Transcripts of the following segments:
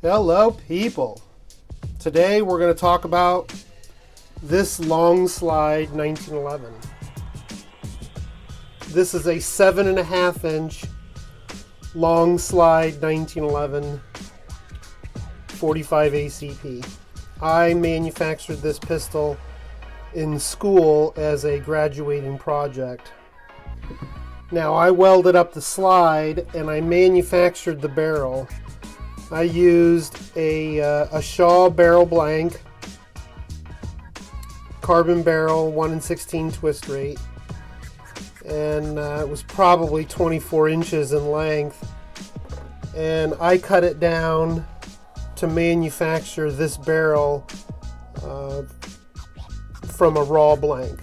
Hello people. Today we're going to talk about this Longslide 1911. This is a 7.5 inch Longslide 1911 45 ACP. I manufactured this pistol in school as a graduating project. Now I welded up the slide and I manufactured the barrel. I used a Shaw barrel blank, carbon barrel, 1/16 twist rate, and it was probably 24 inches in length. And I cut it down to manufacture this barrel from a raw blank.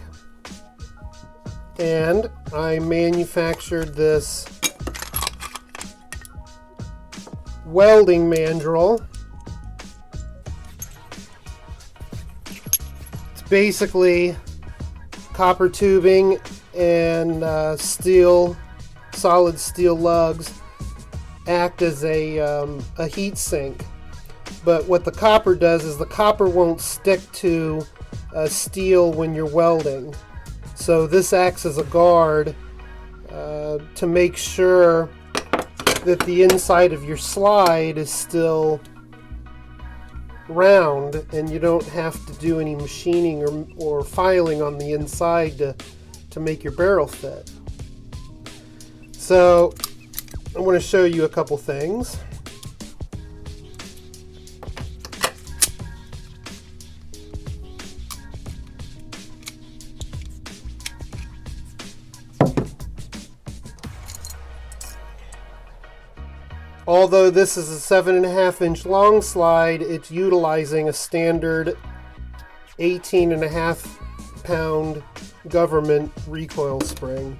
And I manufactured this welding mandrel. It's basically copper tubing and solid steel lugs act as a heat sink. But what the copper does is the copper won't stick to steel when you're welding. So this acts as a guard to make sure that the inside of your slide is still round and you don't have to do any machining or filing on the inside to make your barrel fit. So I want to show you a couple things. Although this is a 7.5 inch Longslide, it's utilizing a standard 18.5 pound government recoil spring.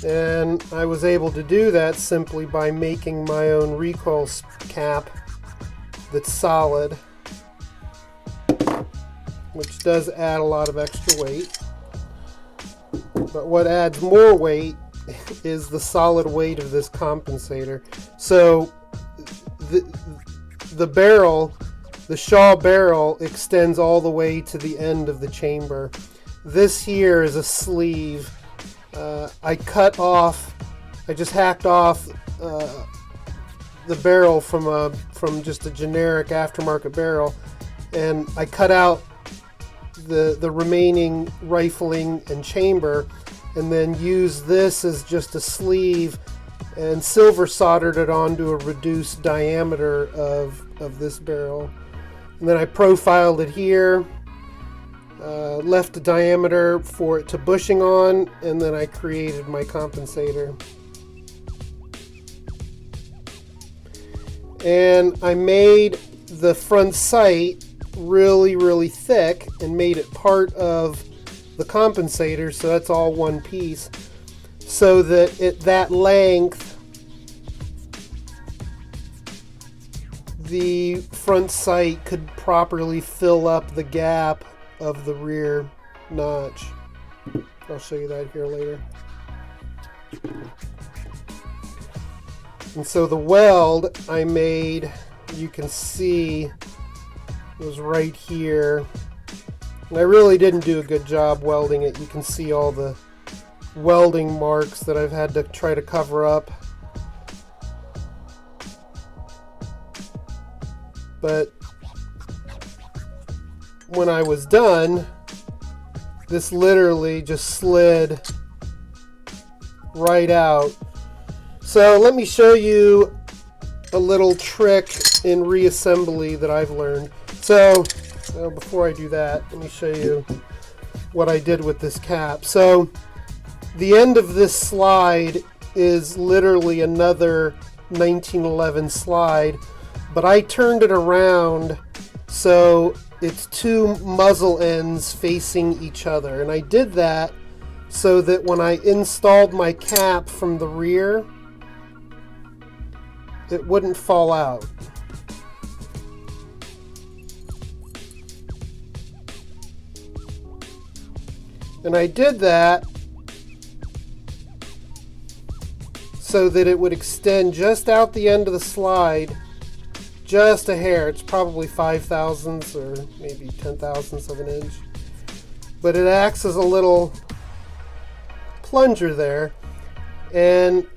And I was able to do that simply by making my own recoil cap that's solid, which does add a lot of extra weight. But what adds more weight is the solid weight of this compensator. So the barrel, the Shaw barrel, extends all the way to the end of the chamber. This here is a sleeve. I just hacked off the barrel from just a generic aftermarket barrel, and I cut out the remaining rifling and chamber, and then used this as just a sleeve and silver soldered it onto a reduced diameter of this barrel. And then I profiled it here, left a diameter for it to bushing on, and then I created my compensator. And I made the front sight really thick and made it part of the compensator, so that's all one piece, so that at that length the front sight could properly fill up the gap of the rear notch. I'll show you that here later. And so the weld I made, you can see, was right here. And I really didn't do a good job welding it. You can see all the welding marks that I've had to try to cover up. But when I was done, this literally just slid right out. So let me show you a little trick in reassembly that I've learned. So before I do that, let me show you what I did with this cap. So the end of this slide is literally another 1911 slide, but I turned it around so it's two muzzle ends facing each other. And I did that so that when I installed my cap from the rear, it wouldn't fall out. And I did that so that it would extend just out the end of the slide, just a hair. It's probably 5/1000ths or maybe 10/1000ths of an inch. But it acts as a little plunger there. And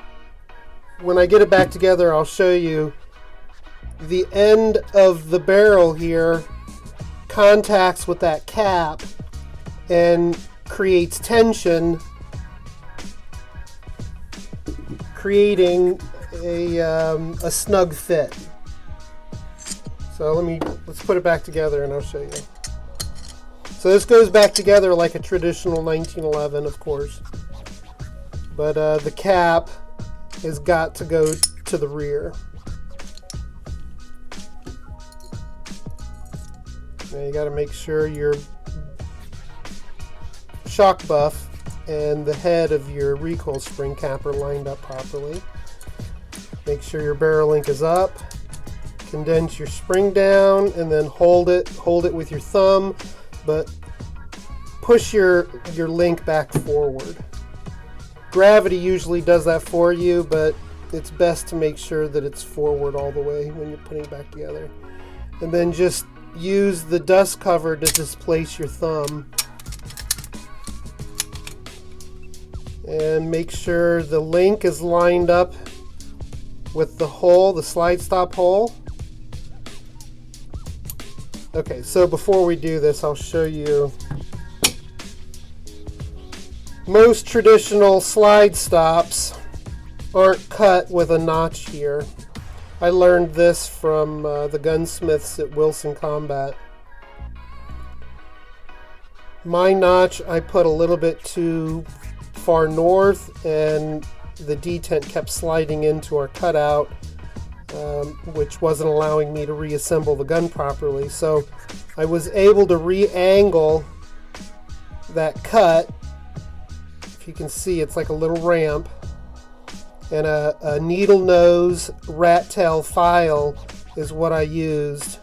when I get it back together, I'll show you the end of the barrel here contacts with that cap and creates tension, creating a snug fit. So let's put it back together and I'll show you. So this goes back together like a traditional 1911, of course, but the cap has got to go to the rear. Now you got to make sure your shock buff and the head of your recoil spring cap are lined up properly. Make sure your barrel link is up. Condense your spring down and then hold it with your thumb, but push your link back forward. Gravity usually does that for you, but it's best to make sure that it's forward all the way when you're putting it back together. And then just use the dust cover to displace your thumb. And make sure the link is lined up with the hole, the slide stop hole. Okay, so before we do this, I'll show you. Most traditional slide stops aren't cut with a notch here. I learned this from the gunsmiths at Wilson Combat. My notch I put a little bit too far north, and the detent kept sliding into our cutout, which wasn't allowing me to reassemble the gun properly. So I was able to re-angle that cut. If you can see, it's like a little ramp, and a needle nose rat tail file is what I used.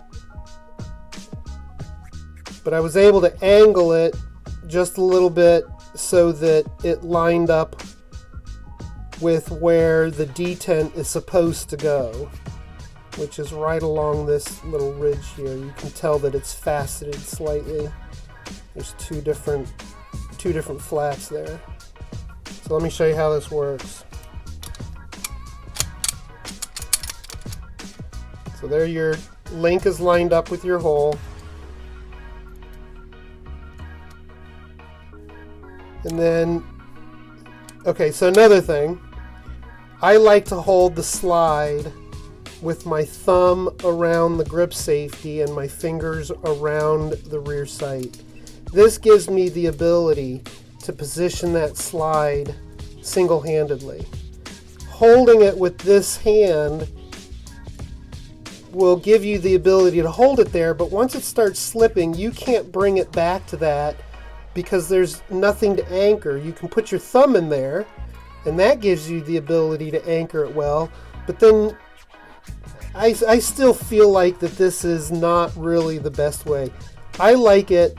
But I was able to angle it just a little bit so that it lined up with where the detent is supposed to go, which is right along this little ridge here. You can tell that it's faceted slightly. There's two different flats there. So let me show you how this works. So there your link is lined up with your hole. And then, okay, so another thing, I like to hold the slide with my thumb around the grip safety and my fingers around the rear sight. This gives me the ability to position that slide single-handedly. Holding it with this hand will give you the ability to hold it there, but once it starts slipping, you can't bring it back to that because there's nothing to anchor. You can put your thumb in there, and that gives you the ability to anchor it well, but then I still feel like that this is not really the best way. I like it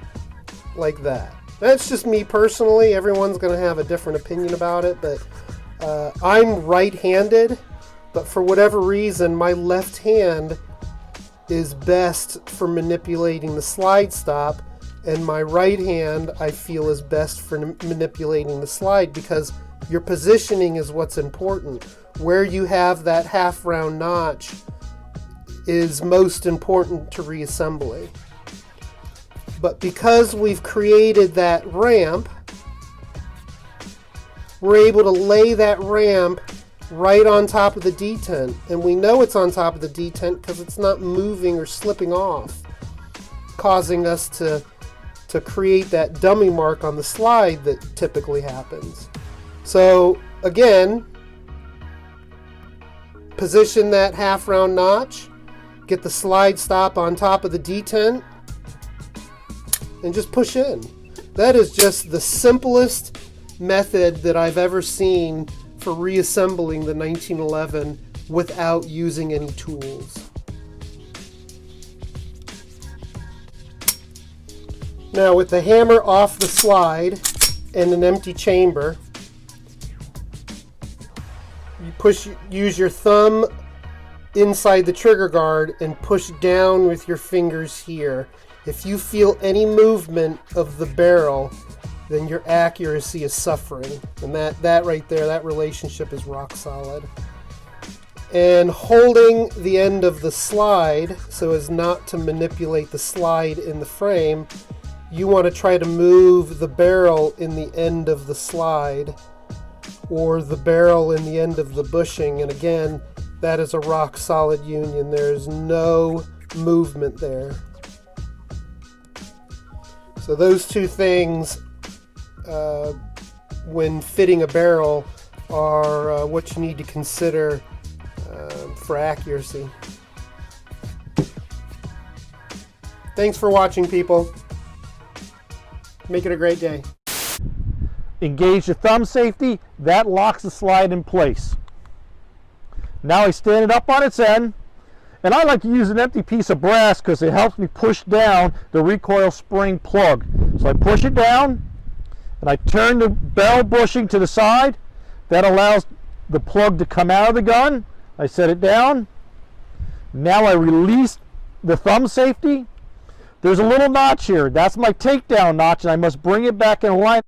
like that. That's just me personally. Everyone's going to have a different opinion about it, but I'm right-handed, but for whatever reason, my left hand is best for manipulating the slide stop, and my right hand I feel is best for manipulating the slide, because your positioning is what's important. Where you have that half round notch is most important to reassembly. But because we've created that ramp, we're able to lay that ramp right on top of the detent, and we know it's on top of the detent because it's not moving or slipping off, causing us to create that dummy mark on the slide that typically happens. So again, position that half round notch, get the slide stop on top of the detent, and just push in. That is just the simplest method that I've ever seen for reassembling the 1911 without using any tools. Now with the hammer off the slide and an empty chamber, you use your thumb inside the trigger guard and push down with your fingers here. If you feel any movement of the barrel, then your accuracy is suffering. And that right there, that relationship is rock solid. And holding the end of the slide so as not to manipulate the slide in the frame, you want to try to move the barrel in the end of the slide or the barrel in the end of the bushing. And again, that is a rock solid union. There's no movement there. So those two things, when fitting a barrel, are what you need to consider for accuracy. Thanks for watching, people. Make it a great day. Engage the thumb safety, that locks the slide in place. Now I stand it up on its end, and I like to use an empty piece of brass because it helps me push down the recoil spring plug. So I push it down, and I turn the barrel bushing to the side. That allows the plug to come out of the gun. I set it down. Now I release the thumb safety. There's a little notch here. That's my takedown notch, and I must bring it back in line.